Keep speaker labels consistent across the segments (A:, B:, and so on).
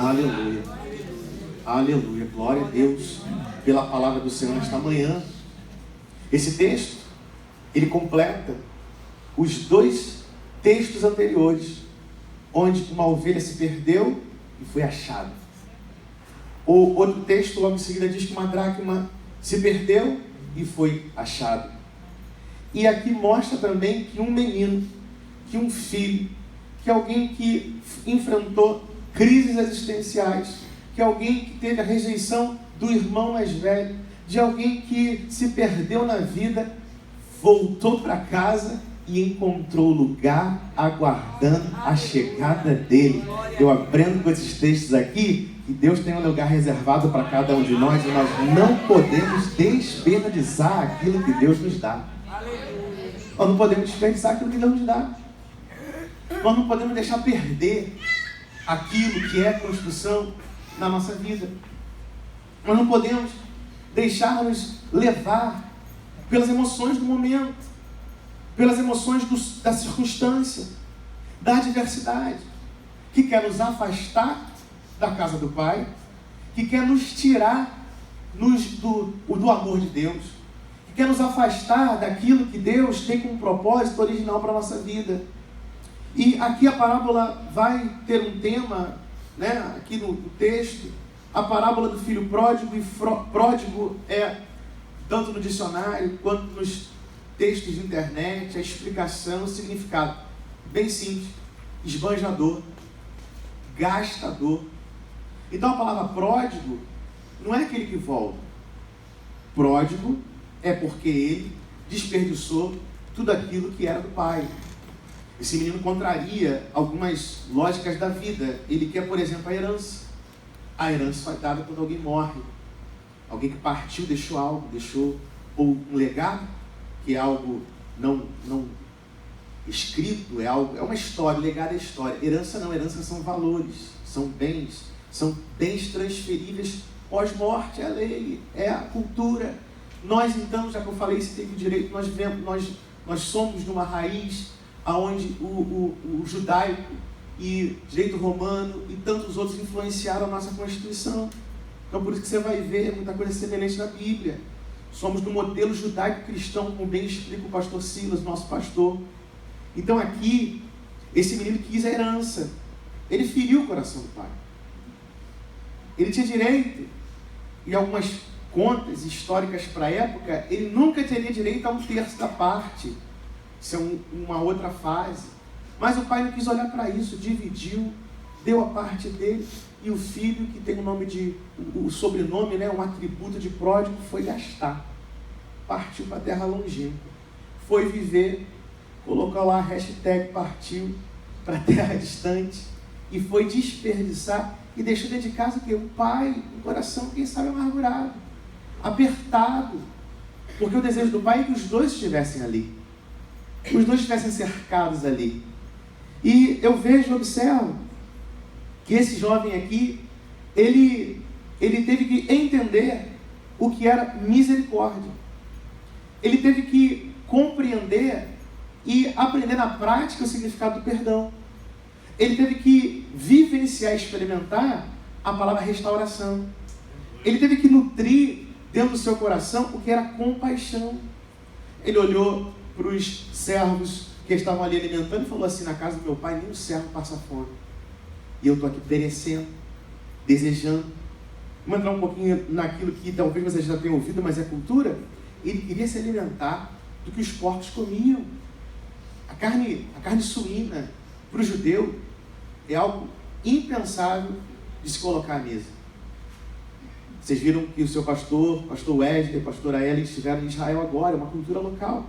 A: Aleluia. Aleluia. Glória a Deus pela palavra do Senhor nesta manhã. Esse texto, ele completa os dois textos anteriores, onde uma ovelha se perdeu e foi achada. O outro texto, logo em seguida, diz que uma dracma se perdeu e foi achado. E aqui mostra também que um menino, que um filho, que alguém que enfrentou crises existenciais, que alguém que teve a rejeição do irmão mais velho, de alguém que se perdeu na vida, voltou para casa e encontrou lugar aguardando a chegada dele. Eu aprendo com esses textos aqui que Deus tem um lugar reservado para cada um de nós e nós não podemos desperdiçar aquilo que Deus nos dá. Nós não podemos desperdiçar aquilo que Deus nos dá. Nós não podemos deixar perder aquilo que é construção na nossa vida. Nós não podemos deixar-nos levar pelas emoções do momento, pelas emoções da circunstância, da adversidade, que quer nos afastar da casa do Pai, que quer nos tirar do amor de Deus, que quer nos afastar daquilo que Deus tem como propósito original para a nossa vida. E aqui a parábola vai ter um tema, né, aqui no texto, a parábola do filho pródigo, e pródigo é, tanto no dicionário quanto nos textos de internet, a explicação, o significado, bem simples: esbanjador, gastador. Então a palavra pródigo não é aquele que volta. Pródigo é porque ele desperdiçou tudo aquilo que era do pai. Esse menino contraria algumas lógicas da vida. Ele quer, por exemplo, a herança. A herança foi dada quando alguém morre. Alguém que partiu, deixou algo, ou um legado, que é algo não escrito, é uma história. Legado é história. Herança não, herança são valores, são bens transferíveis pós-morte, é a lei, é a cultura. Nós então, já que eu falei esse tempo direito, nós somos numa raiz aonde o judaico e direito romano e tantos outros influenciaram a nossa Constituição. Então por isso que você vai ver muita coisa semelhante na Bíblia. Somos do modelo judaico-cristão, como bem explica o pastor Silas, nosso pastor. Então aqui, esse menino quis a herança. Ele feriu o coração do pai. Ele tinha direito, e algumas contas históricas para a época, ele nunca teria direito a 1/3 da parte. Isso é uma outra fase. Mas o pai não quis olhar para isso, dividiu, deu a parte dele, e o filho, que tem o sobrenome, né, um atributo de pródigo, foi gastar. Partiu para a terra longínqua. Foi viver, colocou lá a hashtag partiu para a terra distante, e foi desperdiçar, e deixou dentro de casa um pai, um coração, quem sabe, amargurado, apertado, porque o desejo do pai é que os dois estivessem ali, que os dois estivessem cercados ali. E eu observo, que esse jovem aqui, ele teve que entender o que era misericórdia. Ele teve que compreender e aprender na prática o significado do perdão. Ele teve que vivenciar e experimentar a palavra restauração. Ele teve que nutrir dentro do seu coração o que era compaixão. Ele olhou para os servos que estavam ali alimentando e falou assim: na casa do meu pai nenhum servo passa fome. E eu estou aqui perecendo, desejando. Vamos entrar um pouquinho naquilo que talvez você já tenha ouvido, mas é cultura. Ele queria se alimentar do que os porcos comiam. A carne suína, para o judeu, é algo impensável de se colocar à mesa. Vocês viram que o seu pastor Wesley, pastora Ellen, estiveram em Israel agora, é uma cultura local.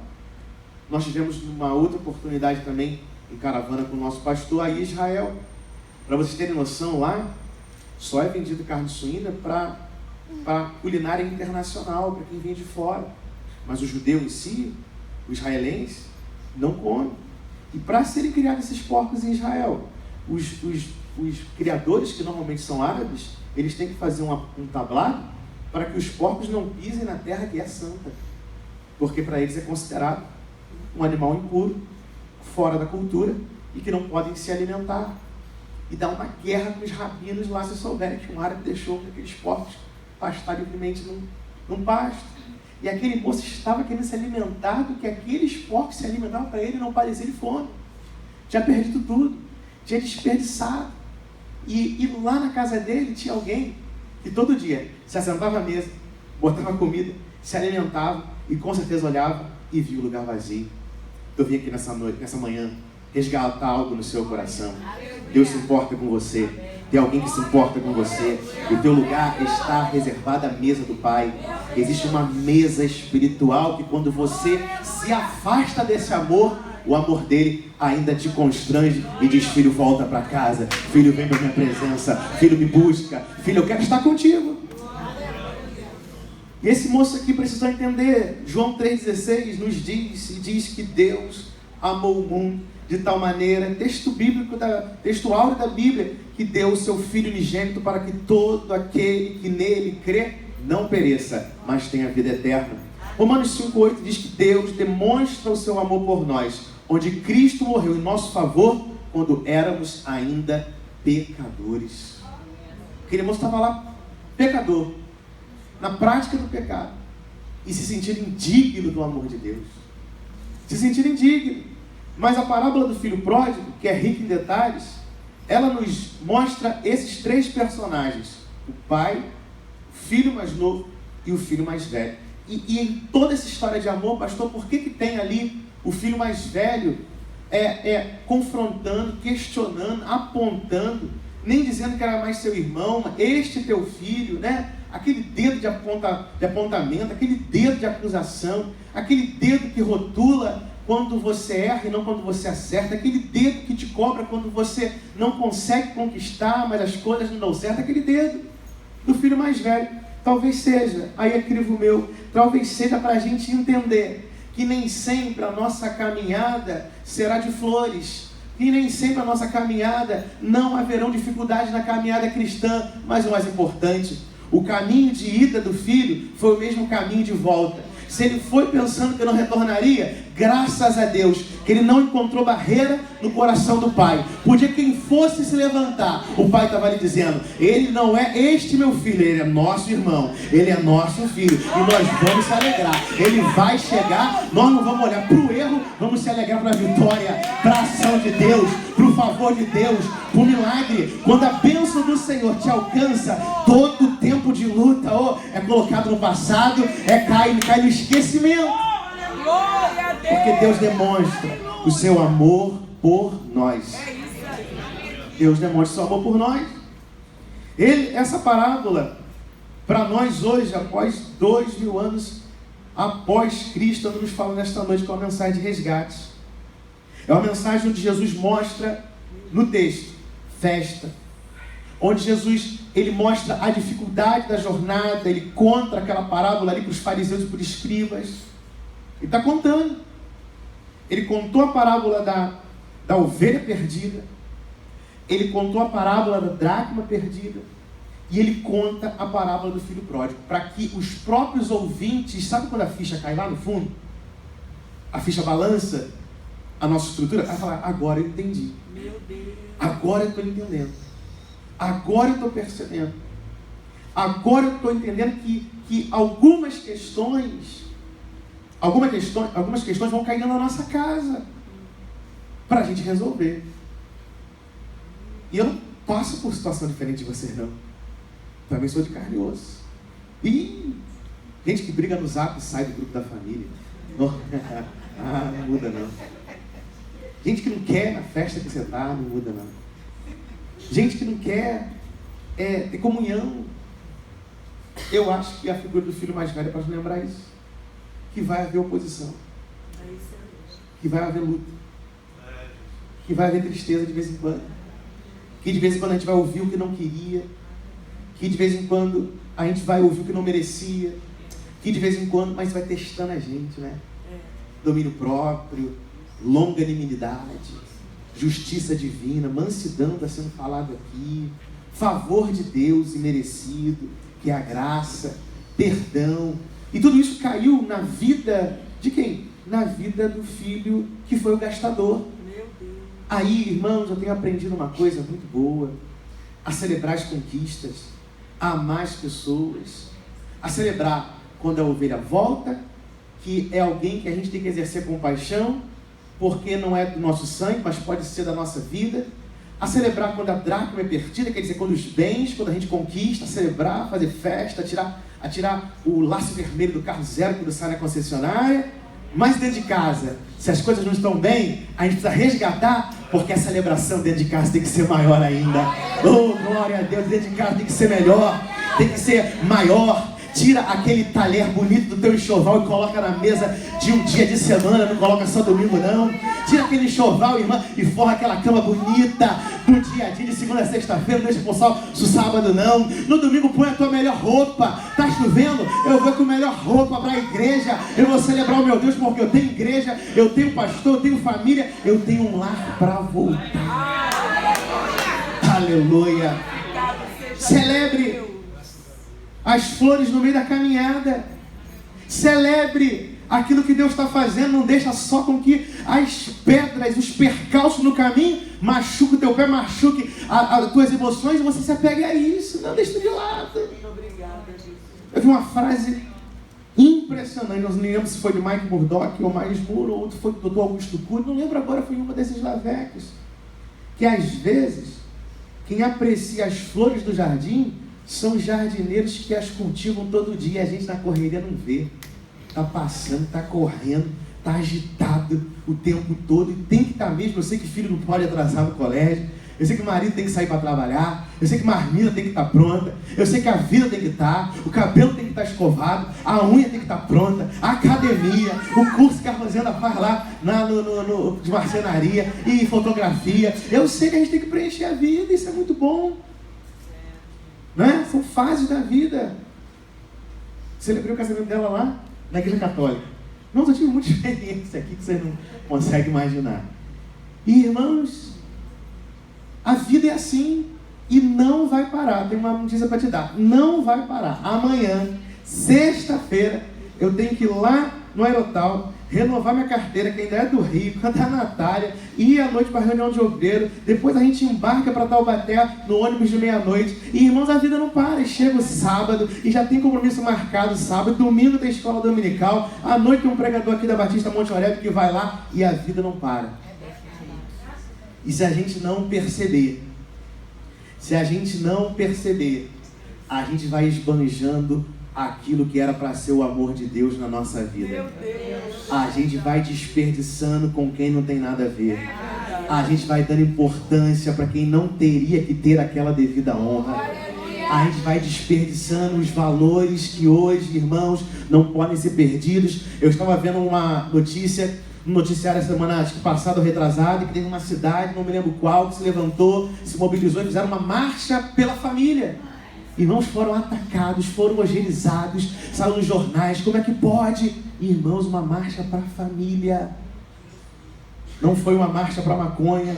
A: Nós tivemos uma outra oportunidade também em caravana com o nosso pastor aí em Israel. Para vocês terem noção, lá só é vendido carne suína para culinária internacional, para quem vem de fora. Mas o judeu em si, o israelense, não come. E para serem criados esses porcos em Israel, os criadores, que normalmente são árabes, eles têm que fazer um tablado para que os porcos não pisem na terra que é santa. Porque para eles é considerado um animal impuro, fora da cultura, e que não podem se alimentar. e dá uma guerra com os rabinos lá, se souberem que um árabe deixou aqueles porcos pastar livremente num pasto. E aquele moço estava querendo se alimentar do que aqueles porcos se alimentavam para ele não padecer de fome. Tinha perdido tudo, tinha desperdiçado. E lá na casa dele tinha alguém que todo dia se assentava à mesa, botava comida, se alimentava e com certeza olhava e via o lugar vazio. Eu vim aqui nessa manhã, resgatar algo no seu coração. Deus se importa com você. Tem alguém que se importa com você. O teu lugar está reservado à mesa do Pai. Existe uma mesa espiritual que quando você se afasta desse amor, o amor dele ainda te constrange e diz: filho, volta para casa. Filho, vem para minha presença. Filho, me busca. Filho, eu quero estar contigo. E esse moço aqui precisou entender. João 3,16 nos diz que Deus amou o mundo de tal maneira, texto áureo da Bíblia, que deu o seu Filho unigênito para que todo aquele que nele crê não pereça, mas tenha vida eterna. Romanos 5,8 diz que Deus demonstra o seu amor por nós, onde Cristo morreu em nosso favor quando éramos ainda pecadores. Aquele moço estava lá, pecador, na prática do pecado, e se sentir indigno do amor de Deus. Se sentir indigno. Mas a parábola do filho pródigo, que é rica em detalhes, ela nos mostra esses três personagens: o pai, o filho mais novo e o filho mais velho. E em toda essa história de amor, pastor, por que tem ali o filho mais velho confrontando, questionando, apontando, nem dizendo que era mais seu irmão, este teu filho, né? Aquele dedo de apontamento, aquele dedo de acusação, aquele dedo que rotula quando você erra e não quando você acerta, aquele dedo que te cobra quando você não consegue conquistar, mas as coisas não dão certo, aquele dedo do filho mais velho. Talvez seja, aí é crivo meu, talvez seja para a gente entender que nem sempre a nossa caminhada será de flores, e nem sempre a nossa caminhada, não haverão dificuldades na caminhada cristã, mas o mais importante, o caminho de ida do filho foi o mesmo caminho de volta. Se ele foi pensando que não retornaria, graças a Deus, que ele não encontrou barreira no coração do pai. Podia quem fosse se levantar, o pai estava lhe dizendo: ele não é este meu filho, ele é nosso irmão, ele é nosso filho, e nós vamos se alegrar. Ele vai chegar, nós não vamos olhar para o erro, vamos se alegrar para a vitória, para a ação de Deus, para o favor de Deus, para o milagre. Quando a bênção do Senhor te alcança, todo o tempo de luta é colocado no passado, cai no esquecimento. Porque Deus demonstra o seu amor por nós. Deus demonstra o seu amor por nós. Essa parábola, para nós hoje, após 2000 anos após Cristo, nos fala nesta noite com uma mensagem de resgate. É uma mensagem onde Jesus mostra no texto festa, onde Jesus ele mostra a dificuldade da jornada, ele conta aquela parábola ali para os fariseus e para os escribas. Ele está contando. Ele contou a parábola da ovelha perdida, ele contou a parábola da dracma perdida, e ele conta a parábola do filho pródigo, para que os próprios ouvintes, sabe quando a ficha cai lá no fundo? A ficha balança a nossa estrutura, vai falar: agora eu entendi, agora eu estou entendendo, agora eu estou percebendo, agora eu estou entendendo que algumas questões vão caindo na nossa casa para a gente resolver. E eu não passo por situação diferente de vocês, não. Também sou de carne e osso. E gente que briga no zap e sai do grupo da família. Não muda não. Gente que não quer na festa que você está, não muda não. Gente que não quer ter comunhão. Eu acho que a figura do filho mais velho é para nos lembrar isso. Que vai haver oposição, que vai haver luta, que vai haver tristeza de vez em quando, que de vez em quando a gente vai ouvir o que não queria, que de vez em quando a gente vai ouvir o que não merecia, que de vez em quando, mas vai testando a gente, né? Domínio próprio, longanimidade, justiça divina, mansidão está sendo falado aqui, favor de Deus imerecido, que é a graça, perdão. E tudo isso caiu na vida de quem? Na vida do filho que foi o gastador. Aí, irmãos, eu tenho aprendido uma coisa muito boa: a celebrar as conquistas, a amar as pessoas, a celebrar quando a ovelha volta, que é alguém que a gente tem que exercer compaixão, porque não é do nosso sangue, mas pode ser da nossa vida. A celebrar quando a dracma é perdida, quer dizer, quando os bens, quando a gente conquista, celebrar, fazer festa, atirar o laço vermelho do carro zero quando sai na concessionária. Mas dentro de casa, se as coisas não estão bem, a gente precisa resgatar, porque a celebração dentro de casa tem que ser maior ainda. Oh, glória a Deus, dentro de casa tem que ser melhor, tem que ser maior. Tira aquele talher bonito do teu enxoval e coloca na mesa de um dia de semana, não coloca só domingo não. Tira aquele enxoval, irmã, e forra aquela cama bonita do dia a dia, de segunda a sexta-feira, não deixa pro sábado não. No domingo põe a tua melhor roupa. Tá chovendo? Eu vou com a melhor roupa para a igreja. Eu vou celebrar o meu Deus porque eu tenho igreja, eu tenho pastor, eu tenho família, eu tenho um lar para voltar. Aleluia. Celebre as flores no meio da caminhada. Celebre aquilo que Deus está fazendo. Não deixa só com que as pedras, os percalços no caminho machuque o teu pé, machuque as tuas emoções e você se apegue a isso. Não, deixa de lado. Eu vi uma frase impressionante. Não lembro se foi de Mike Murdock ou Miles Moore, ou outro foi do Dr. Augusto Cury. Não lembro agora, foi uma desses laveques. Que às vezes quem aprecia as flores do jardim são jardineiros que as cultivam todo dia. A gente na correria não vê. Está passando, está correndo, está agitado o tempo todo. E tem que estar mesmo. Eu sei que filho não pode atrasar no colégio. Eu sei que o marido tem que sair para trabalhar. Eu sei que a marmita tem que estar pronta. Eu sei que a vida tem que estar. O cabelo tem que estar escovado. A unha tem que estar pronta. A academia. O curso que a Rosenda faz lá de marcenaria e fotografia. Eu sei que a gente tem que preencher a vida. Isso é muito bom. Né? São fases da vida. Celebrei o casamento dela lá na igreja católica. Não, eu tive muita experiência aqui que vocês não conseguem imaginar. E irmãos, a vida é assim e não vai parar. Tem uma notícia para te dar: não vai parar. Amanhã, sexta-feira, eu tenho que ir lá no Aerotal, renovar minha carteira, que ainda é do Rio, cantar a Natália, ir à noite para a reunião de obreiro, depois a gente embarca para Taubaté no ônibus de meia-noite. E irmãos, a vida não para. E chega o sábado e já tem compromisso marcado sábado, domingo tem escola dominical, à noite tem um pregador aqui da Batista Monte Oreb que vai lá e a vida não para. E se a gente não perceber, a gente vai esbanjando aquilo que era para ser o amor de Deus na nossa vida. A gente vai desperdiçando com quem não tem nada a ver. A gente vai dando importância para quem não teria que ter aquela devida honra. A gente vai desperdiçando os valores que hoje, irmãos, não podem ser perdidos. Eu estava vendo uma notícia no noticiário essa semana, acho que passado ou retrasado, que teve uma cidade, não me lembro qual, que se levantou, se mobilizou e fizeram uma marcha pela família. Irmãos, foram atacados, foram evangelizados, saíram nos jornais. Como é que pode? Irmãos, uma marcha para a família. Não foi uma marcha para maconha,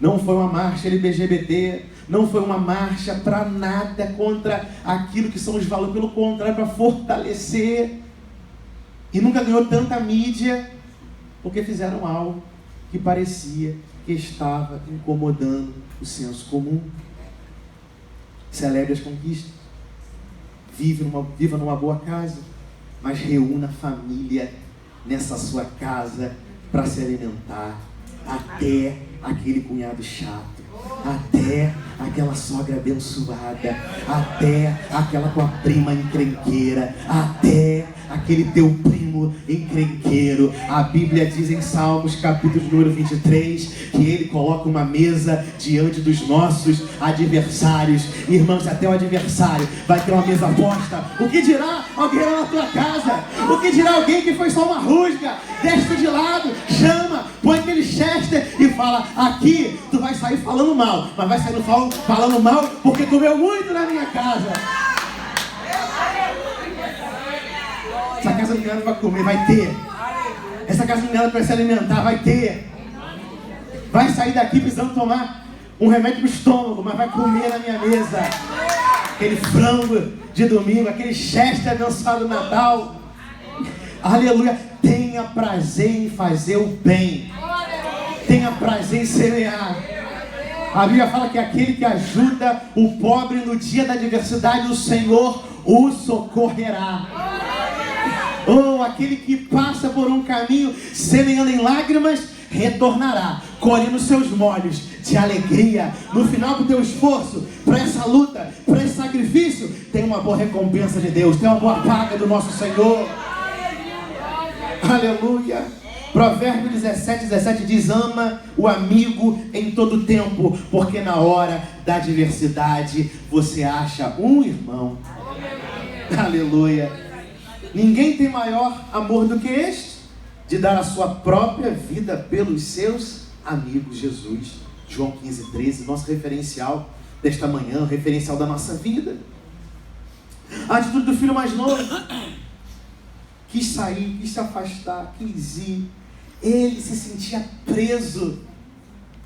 A: não foi uma marcha LGBT, não foi uma marcha para nada contra aquilo que são os valores, pelo contrário, para fortalecer. E nunca ganhou tanta mídia, porque fizeram algo que parecia que estava incomodando o senso comum. Celebre as conquistas, viva numa boa casa, mas reúna a família nessa sua casa para se alimentar, até aquele cunhado chato, até aquela sogra abençoada, até aquela tua prima encrenqueira, até aquele teu primo encrenqueiro. A Bíblia diz em Salmos, capítulo número 23, que Ele coloca uma mesa diante dos nossos adversários. Irmãos, até o adversário vai ter uma mesa posta. O que dirá alguém lá na tua casa? O que dirá alguém que foi só uma rusga? Deixa de lado, chama, põe aquele Chester e fala: aqui tu vai sair falando mal, mas vai sair falando mal porque comeu muito na minha casa. Essa casa não tem para comer, vai ter. Essa casa não tem para se alimentar, vai ter. Vai sair daqui precisando tomar um remédio para o estômago, mas vai comer na minha mesa. Aquele frango de domingo, aquele Chester abençoado do Natal. Aleluia. Tenha prazer em fazer o bem. tenha prazer em semear. A Bíblia fala que aquele que ajuda o pobre no dia da adversidade, o Senhor o socorrerá. Ou aquele que passa por um caminho semeando em lágrimas, retornará, colhendo seus molhos de alegria. No final do teu esforço, para essa luta, para esse sacrifício, tem uma boa recompensa de Deus, tem uma boa paga do nosso Senhor. Aleluia. Provérbio 17 diz: ama o amigo em todo tempo, porque na hora da adversidade você acha um irmão. Aleluia. Ninguém tem maior amor do que este, de dar a sua própria vida pelos seus amigos. Jesus, João 15:13, nosso referencial desta manhã, o referencial da nossa vida. A atitude do filho mais novo: quis sair, quis se afastar, quis ir. Ele se sentia preso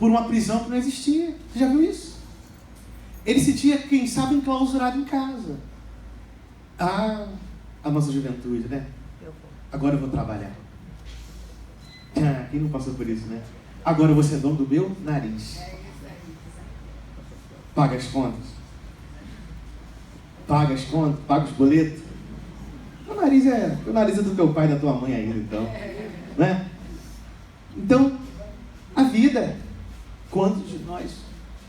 A: por uma prisão que não existia. Você já viu isso? Ele se sentia, quem sabe, enclausurado em casa. Ah, a nossa juventude, né? Agora eu vou trabalhar. Quem não passou por isso, né? Agora eu vou ser dono do meu nariz. Paga as contas. Paga as contas, paga os boletos. O nariz é do teu pai e da tua mãe ainda, então. Né? Então, a vida. Quantos de nós?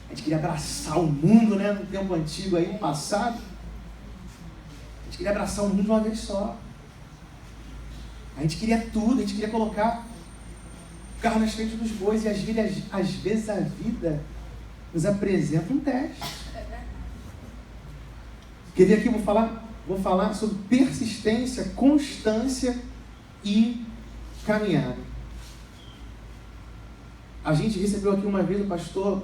A: A gente queria abraçar o mundo, né? No tempo antigo aí, passado. A gente queria abraçar o mundo de uma vez só. A gente queria tudo, a gente queria colocar o carro nas frente dos bois. E às vezes a vida nos apresenta um teste. Quer ver aqui? Vou falar sobre persistência, constância e caminhada. A gente recebeu aqui uma vez o pastor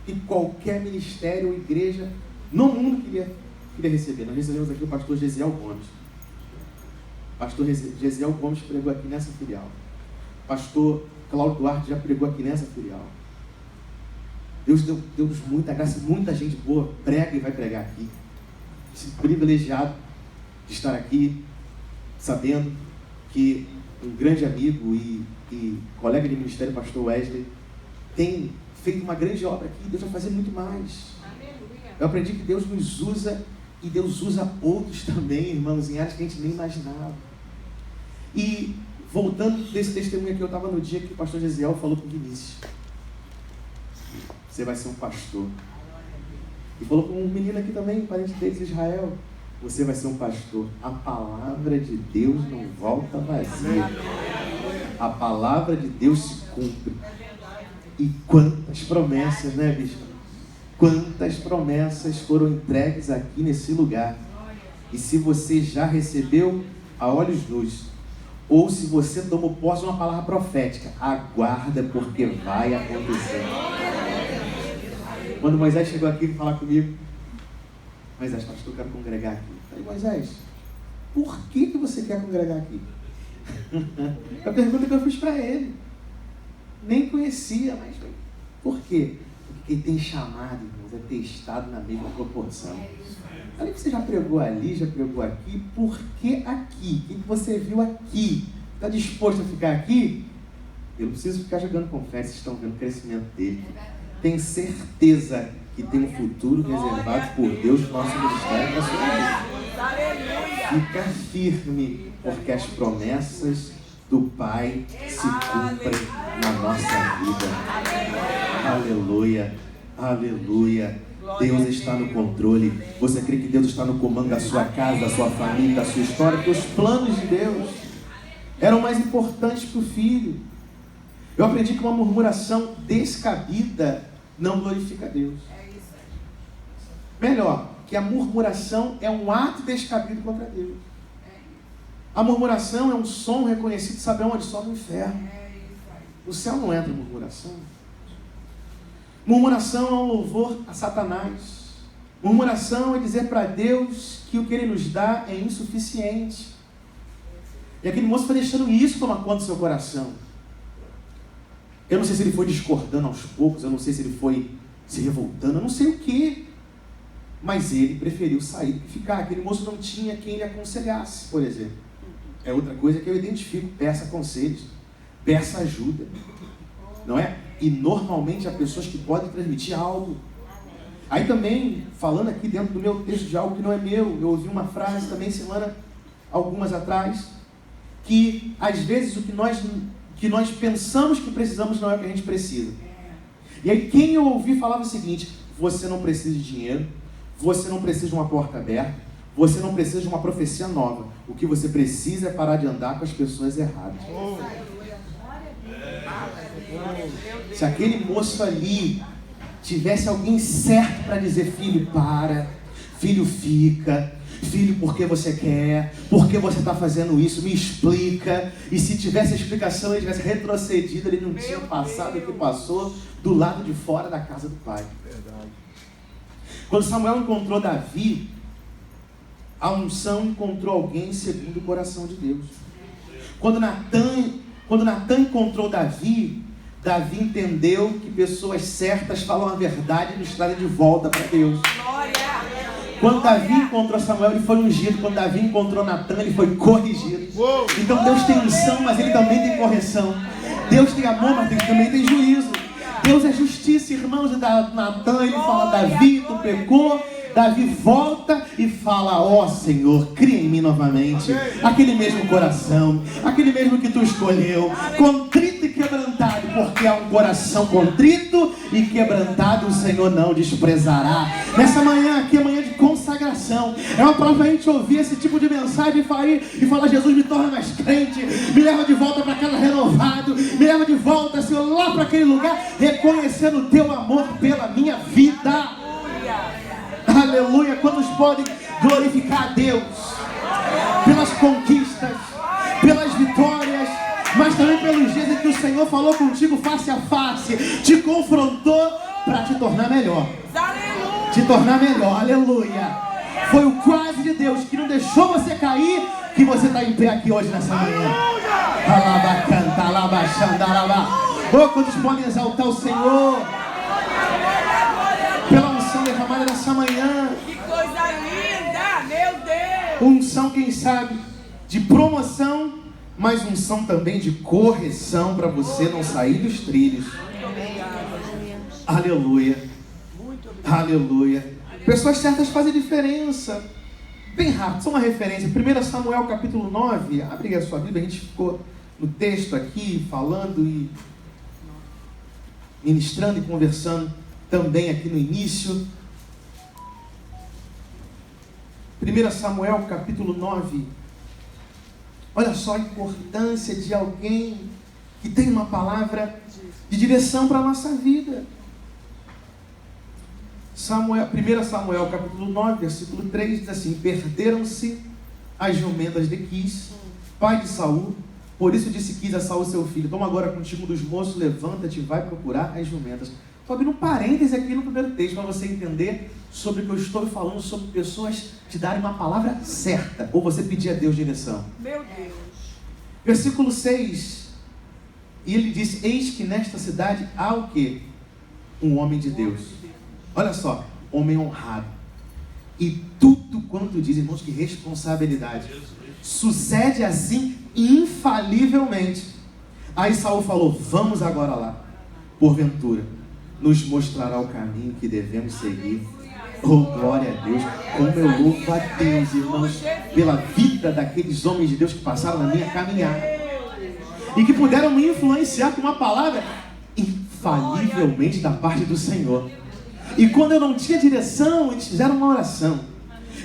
A: que qualquer ministério ou igreja no mundo queria receber. Nós recebemos aqui o pastor Gesiel Gomes. O pastor Gesiel Gomes pregou aqui nessa filial. O pastor Cláudio Duarte já pregou aqui nessa filial. Deus deu-nos muita graça, muita gente boa prega e vai pregar aqui. Esse privilegiado de estar aqui, sabendo que um grande amigo e colega de ministério, o pastor Wesley, tem feito uma grande obra aqui. Deus vai fazer muito mais. Eu aprendi que Deus nos usa e Deus usa outros também, irmãos, em áreas que a gente nem imaginava. E voltando desse testemunho aqui, eu estava no dia que o pastor Gesiel falou para o Vinícius: você vai ser um pastor. E falou com um menino aqui também, parente deles, Israel: você vai ser um pastor. A palavra de Deus não volta vazia. A palavra de Deus se cumpre. E quantas promessas, né, bispo? Quantas promessas foram entregues aqui nesse lugar. E se você já recebeu a olhos nus, ou se você tomou posse de uma palavra profética, aguarda, porque vai acontecer. Quando Moisés chegou aqui para falar comigo: Moisés, pastor, eu quero congregar aqui. Eu falei: Moisés, por que você quer congregar aqui? A pergunta que eu fiz para ele. Nem conhecia, mas por quê? Porque quem tem chamado, irmãos, é testado na mesma proporção. Além que você já pregou ali, já pregou aqui, por que aqui? O que você viu aqui? Está disposto a ficar aqui? Eu não preciso ficar jogando confete, vocês estão vendo o crescimento dele. Tem certeza que tem um futuro reservado por Deus para o nosso ministério e para a sua vida. Fica firme, porque as promessas do Pai se cumprem na nossa vida. Aleluia, aleluia. Deus está no controle. Você crê que Deus está no comando da sua casa, da sua família, da sua história? Porque os planos de Deus eram mais importantes para o filho. Eu aprendi que uma murmuração descabida não glorifica a Deus. Melhor, que a murmuração é um ato descabido contra Deus. A murmuração é um som reconhecido, sabe onde? Só no inferno. No céu não entra murmuração. Murmuração é um louvor a Satanás. Murmuração é dizer para Deus que o que Ele nos dá é insuficiente. E aquele moço foi deixando isso tomar conta do seu coração. Eu não sei se ele foi discordando aos poucos, eu não sei se ele foi se revoltando, eu não sei o que. Mas ele preferiu sair do que ficar. Aquele moço não tinha quem lhe aconselhasse, por exemplo. É outra coisa que eu identifico: peça conselhos, peça ajuda. não é? E normalmente há pessoas que podem transmitir algo. Aí também, falando aqui dentro do meu texto de algo que não é meu, eu ouvi uma frase também algumas atrás, que às vezes o que nós pensamos que precisamos não é o que a gente precisa. E aí quem eu ouvi falava o seguinte: você não precisa de dinheiro, você não precisa de uma porta aberta, você não precisa de uma profecia nova. O que você precisa é parar de andar com as pessoas erradas. Se aquele moço ali tivesse alguém certo para dizer: filho, para, filho, fica, filho, por que você quer, por que você está fazendo isso, me explica. E se tivesse explicação, ele tivesse retrocedido, ele não tinha passado o que passou do lado de fora da casa do pai. Verdade. Quando Samuel encontrou Davi, a unção encontrou alguém segundo o coração de Deus. Quando Natan encontrou Davi entendeu que pessoas certas falam a verdade e nos trazem de volta para Deus. Quando Davi encontrou Samuel, ele foi ungido. Quando Davi encontrou Natan, ele foi corrigido. Então Deus tem unção, mas ele também tem correção. Deus tem amor, mas ele também tem juízo. Deus é justiça, irmãos. E Natan, ele fala: Davi, tu pecou. Davi volta e fala: ó Senhor, cria em mim novamente aquele mesmo coração, aquele mesmo que tu escolheu, contrito e quebrantado, porque é um coração contrito e quebrantado o Senhor não desprezará. Nessa manhã aqui é manhã de consagração, é uma palavra para a gente ouvir esse tipo de mensagem e falar: Jesus, me torna mais crente, me leva de volta para casa renovado, me leva de volta, Senhor, lá para aquele lugar, reconhecendo o teu amor pela minha vida. Aleluia. Quantos podem glorificar a Deus pelas conquistas, pelas vitórias, mas também pelos dias em que o Senhor falou contigo face a face, te confrontou para te tornar melhor. Te tornar melhor. Aleluia. Foi o quase de Deus que não deixou você cair, que você está em pé aqui hoje nessa manhã. Alabacanta, alabaxanda, alabá. Oh, quantos podem exaltar o Senhor pela unção derramada nessa manhã.
B: Que coisa linda, meu Deus!
A: Unção, quem sabe, de promoção, mas unção também de correção para você não sair dos trilhos. Aleluia. Aleluia. Pessoas certas fazem diferença. Bem rápido, só uma referência. 1 Samuel capítulo 9. Abre a sua Bíblia, a gente ficou no texto aqui, falando e ministrando e conversando também aqui no início. 1 Samuel capítulo 9. Olha só a importância de alguém que tem uma palavra de direção para a nossa vida. 1 Samuel capítulo 9, versículo 3 diz assim: perderam-se as jumentas de Quis, pai de Saul. Por isso disse Quis a Saul seu filho: toma agora contigo dos moços, levanta-te e vai procurar as jumentas. Estou abrindo um parêntese aqui no primeiro texto para você entender sobre o que eu estou falando, sobre pessoas te darem uma palavra certa, ou você pedir a Deus direção.
B: Meu Deus.
A: Versículo 6. E ele disse: eis que nesta cidade há o quê? Um homem de Deus. Olha só, homem honrado. E tudo quanto diz, irmãos, que responsabilidade. Sucede assim infalivelmente. Aí Saul falou: vamos agora lá. Porventura nos mostrará o caminho que devemos seguir. Oh, glória a Deus. Como eu louvo a Deus, irmãos, pela vida daqueles homens de Deus que passaram na minha caminhada e que puderam me influenciar com uma palavra infalivelmente da parte do Senhor. E quando eu não tinha direção, eles fizeram uma oração,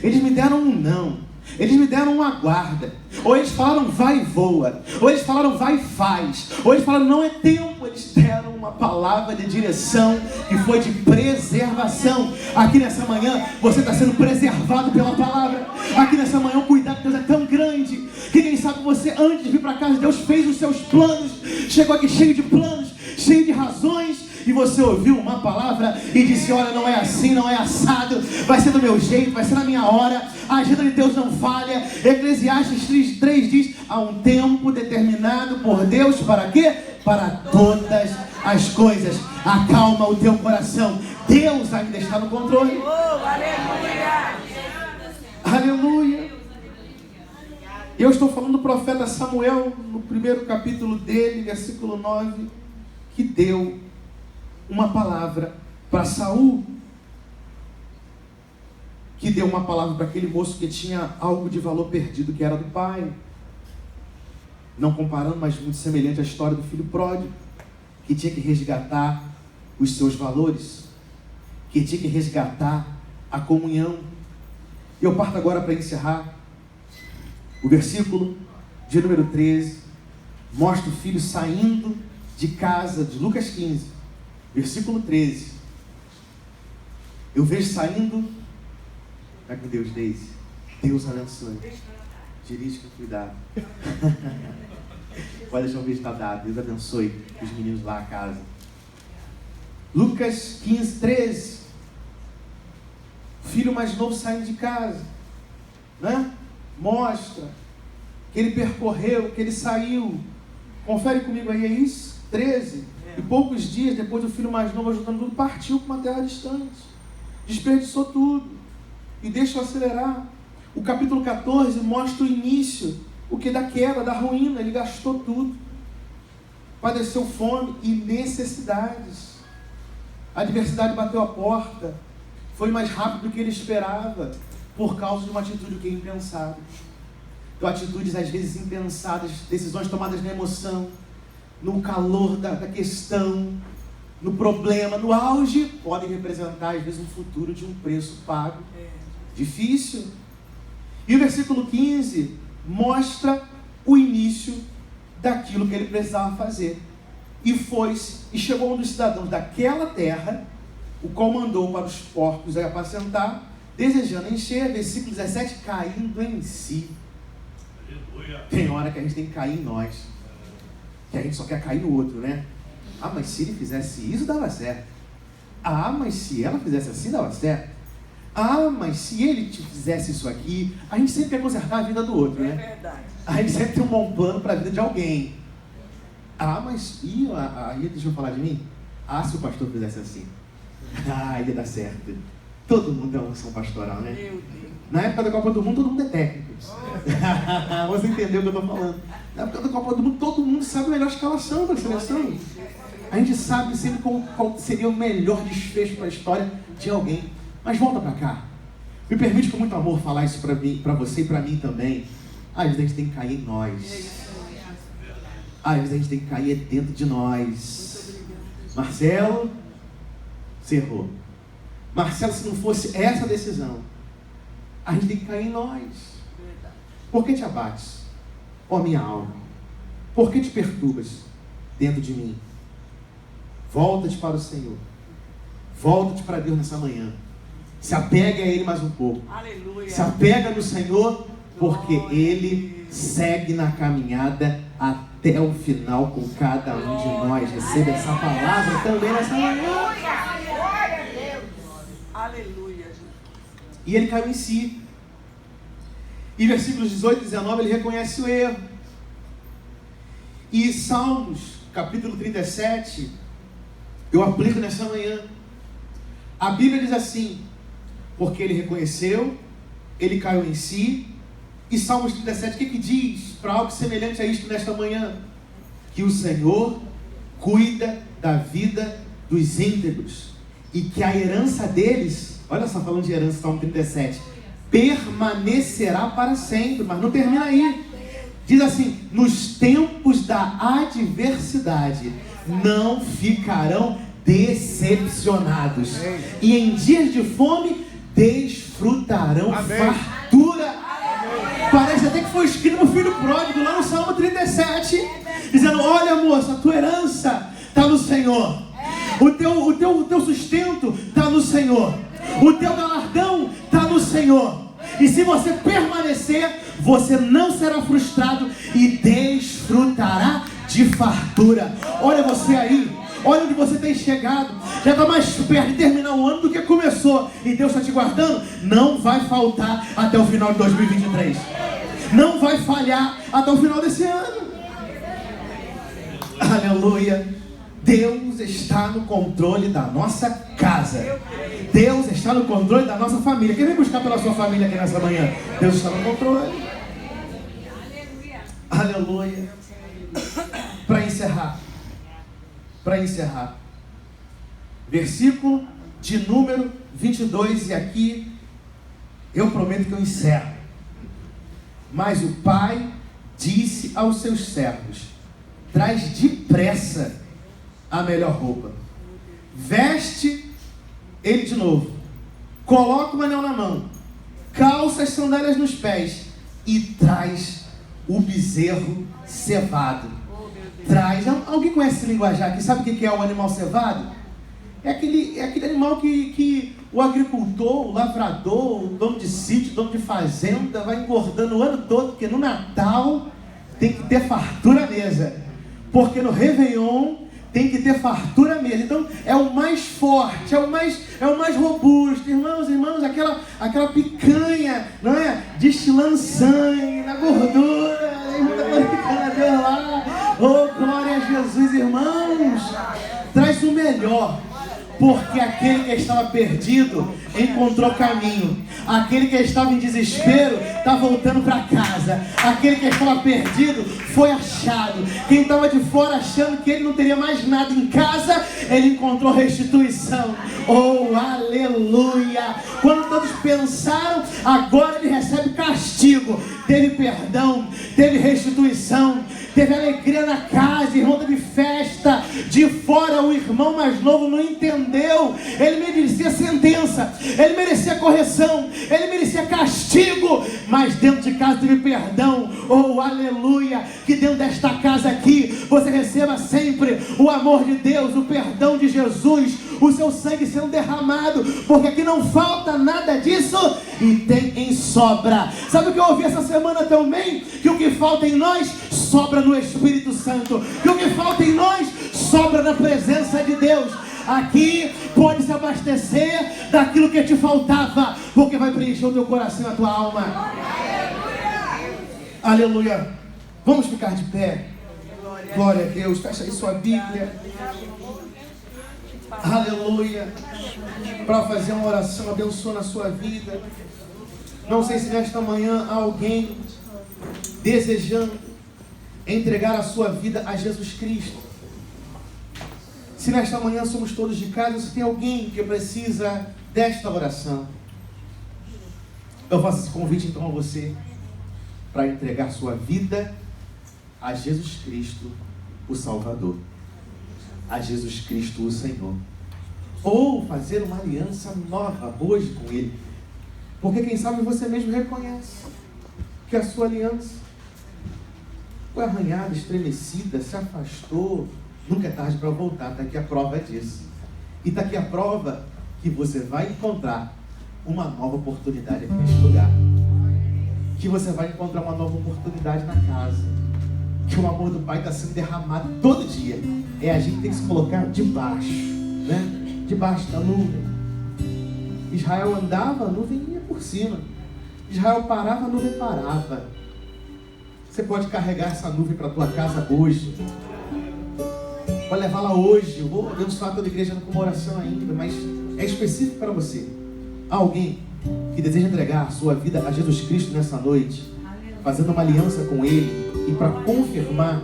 A: eles me deram um não, eles me deram uma guarda, ou eles falaram vai e voa, ou eles falaram vai e faz, ou eles falaram não é tempo. Eles deram uma palavra de direção que foi de preservação. Aqui nessa manhã você está sendo preservado pela palavra. Aqui nessa manhã o cuidado de Deus é tão grande que quem sabe você, antes de vir para casa, Deus fez os seus planos, chegou aqui cheio de planos, cheio de razões, e você ouviu uma palavra e disse: olha, não é assim, não é assado, vai ser do meu jeito, vai ser na minha hora. A agenda de Deus não falha. Eclesiastes 3 diz: há um tempo determinado por Deus para quê? Para todas as coisas. Acalma o teu coração, Deus ainda está no controle.
B: Aleluia.
A: Aleluia. Eu estou falando do profeta Samuel, no primeiro capítulo dele, versículo 9, que deu uma palavra para Saul, que deu uma palavra para aquele moço que tinha algo de valor perdido, que era do pai. Não comparando, mas muito semelhante à história do filho pródigo, que tinha que resgatar os seus valores, que tinha que resgatar a comunhão. E eu parto agora para encerrar. O versículo de número 13 mostra o filho saindo de casa, de Lucas 15, versículo 13. Eu vejo saindo. Vai com Deus, Deise. Deus abençoe. Dirige com cuidado. Pode deixar o beijo estar dado. Deus abençoe os meninos lá a casa. Lucas 15, 13. O filho mais novo saindo de casa, né? Mostra que ele percorreu, que ele saiu. Confere comigo aí, é isso? 13. E poucos dias depois, o filho mais novo, ajudando tudo, partiu para uma terra distante. Desperdiçou tudo. E deixa eu acelerar. O capítulo 14 mostra o início, o que da queda, da ruína. Ele gastou tudo. Padeceu fome e necessidades. A adversidade bateu a porta. Foi mais rápido do que ele esperava, por causa de uma atitude que é impensada. Então, atitudes às vezes impensadas, decisões tomadas na emoção, no calor da questão, no problema, no auge, podem representar às vezes um futuro de um preço pago. Difícil. E o versículo 15 mostra o início daquilo que ele precisava fazer. E foi-se, e chegou um dos cidadãos daquela terra, o qual mandou para os porcos apacentar, desejando encher, versículo 17, caindo em si. Aleluia. Tem hora que a gente tem que cair em nós, que a gente só quer cair no outro, né? Ah, mas se ele fizesse isso, dava certo. Ah, mas se ela fizesse assim, dava certo. Ah, mas se ele te fizesse isso aqui, a gente sempre quer consertar a vida do outro, né? É verdade. A gente sempre tem um bom plano para a vida de alguém. Ah, mas aí deixa eu falar de mim. Ah, se o pastor fizesse assim. Ah, ia dar certo. Todo mundo é uma unção pastoral, né? Meu Deus. Na época da Copa do Mundo, todo mundo é técnico. Você entendeu o que eu estou falando? Na época da Copa do Mundo, todo mundo sabe a melhor escalação para a seleção. A gente sabe sempre qual seria o melhor desfecho para a história de alguém. Mas volta para cá. Me permite com muito amor falar isso para você e para mim também. Às vezes a gente tem que cair em nós. Às vezes a gente tem que cair dentro de nós. Marcelo, você errou. Marcelo, se não fosse essa decisão, a gente tem que cair em nós. Por que te abates, ó minha alma? Por que te perturbas dentro de mim? Volta-te para o Senhor. Volta-te para Deus nessa manhã. Se apegue a Ele mais um pouco. Aleluia. Se apega no Senhor, porque Ele segue na caminhada até o final com cada um de nós. Receba essa palavra também nessa manhã. Glória a Deus. Aleluia. E ele caiu em si. E versículos 18 e 19 ele reconhece o erro. E Salmos, capítulo 37, eu aplico nessa manhã. A Bíblia diz assim: porque ele reconheceu, ele caiu em si. E Salmos 37, o que diz para algo semelhante a isto nesta manhã? Que o Senhor cuida da vida dos íntegros e que a herança deles, olha só, falando de herança, Salmo 37, permanecerá para sempre. Mas não termina aí. Diz assim: nos tempos da adversidade não ficarão decepcionados, e em dias de fome desfrutarão fartura. Parece até que foi escrito no filho pródigo, lá no Salmo 37, dizendo: olha, moça, a tua herança está no Senhor, o teu sustento está no Senhor, o teu galardão está no Senhor. E se você permanecer, você não será frustrado e desfrutará de fartura. Olha você aí, olha onde você tem chegado. Já está mais perto de terminar o ano do que começou. E Deus está te guardando. Não vai faltar até o final de 2023. Não vai falhar até o final desse ano. Aleluia. Deus está no controle da nossa casa. Deus está no controle da nossa família. Quem vem buscar pela sua família aqui nessa manhã? Deus está no controle. Aleluia. Para encerrar, para encerrar. Versículo de número 22, e aqui eu prometo que eu encerro. Mas o pai disse aos seus servos: traz depressa a melhor roupa, veste ele de novo, coloca o anel na mão, calça as sandálias nos pés e traz o bezerro cevado. Traz. Alguém conhece esse linguajar aqui? Sabe o que é o animal cevado? É aquele animal que o agricultor, o lavrador, o dono de sítio, o dono de fazenda vai engordando o ano todo, porque no Natal tem que ter fartura à mesa, porque no Réveillon tem que ter fartura à mesa. Então é o mais forte, é o mais robusto. Irmãos, aquela picanha, não é? Destilando sangue na gordura, irmão, tá glorificando a Deus lá. Oh, glória a Jesus, irmãos. Traz o melhor. Porque aquele que estava perdido encontrou caminho. Aquele que estava em desespero está voltando para casa. Aquele que estava perdido foi achado. Quem estava de fora achando que ele não teria mais nada em casa, ele encontrou restituição. Oh, aleluia! Quando todos pensaram, agora ele recebe castigo. Teve perdão, teve restituição, teve alegria na casa, irmão, teve festa. De fora o irmão mais novo não entendeu. Ele merecia sentença, ele merecia correção, ele merecia castigo, mas dentro de casa teve perdão. Oh, aleluia! Que dentro desta casa aqui você receba sempre o amor de Deus, o perdão de Jesus, o seu sangue sendo derramado, porque aqui não falta nada disso e tem em sobra. Sabe o que eu ouvi essa semana também? Que o que falta em nós sobra no Espírito Santo, que o que falta em nós sobra na presença de Deus. Aqui pode se abastecer daquilo que te faltava, porque vai preencher o teu coração e a tua alma. Aleluia. Vamos ficar de pé. Glória a Deus. Fecha aí sua Bíblia. Aleluia. Para fazer uma oração abençoa na sua vida. Não sei se nesta manhã há alguém desejando entregar a sua vida a Jesus Cristo. Se nesta manhã somos todos de casa, se tem alguém que precisa desta oração, eu faço esse convite então a você para entregar sua vida a Jesus Cristo, o Salvador, a Jesus Cristo, o Senhor, ou fazer uma aliança nova hoje com Ele, porque quem sabe você mesmo reconhece que a sua aliança foi arranhada, estremecida, se afastou. Nunca é tarde para voltar. Está aqui a prova disso. E está aqui a prova que você vai encontrar uma nova oportunidade aqui neste lugar. Que você vai encontrar uma nova oportunidade na casa. Que o amor do Pai está sendo derramado todo dia. É a gente tem que se colocar debaixo, né? Debaixo da nuvem. Israel andava, a nuvem ia por cima. Israel parava, a nuvem parava. Você pode carregar essa nuvem para a tua casa hoje. Pode levá-la hoje. Eu vou abençoar toda a igreja com uma oração ainda, mas é específico para você. Alguém que deseja entregar a sua vida a Jesus Cristo nessa noite, fazendo uma aliança com Ele, e para confirmar,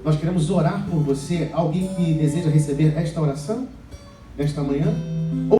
A: nós queremos orar por você. Alguém que deseja receber esta oração nesta manhã?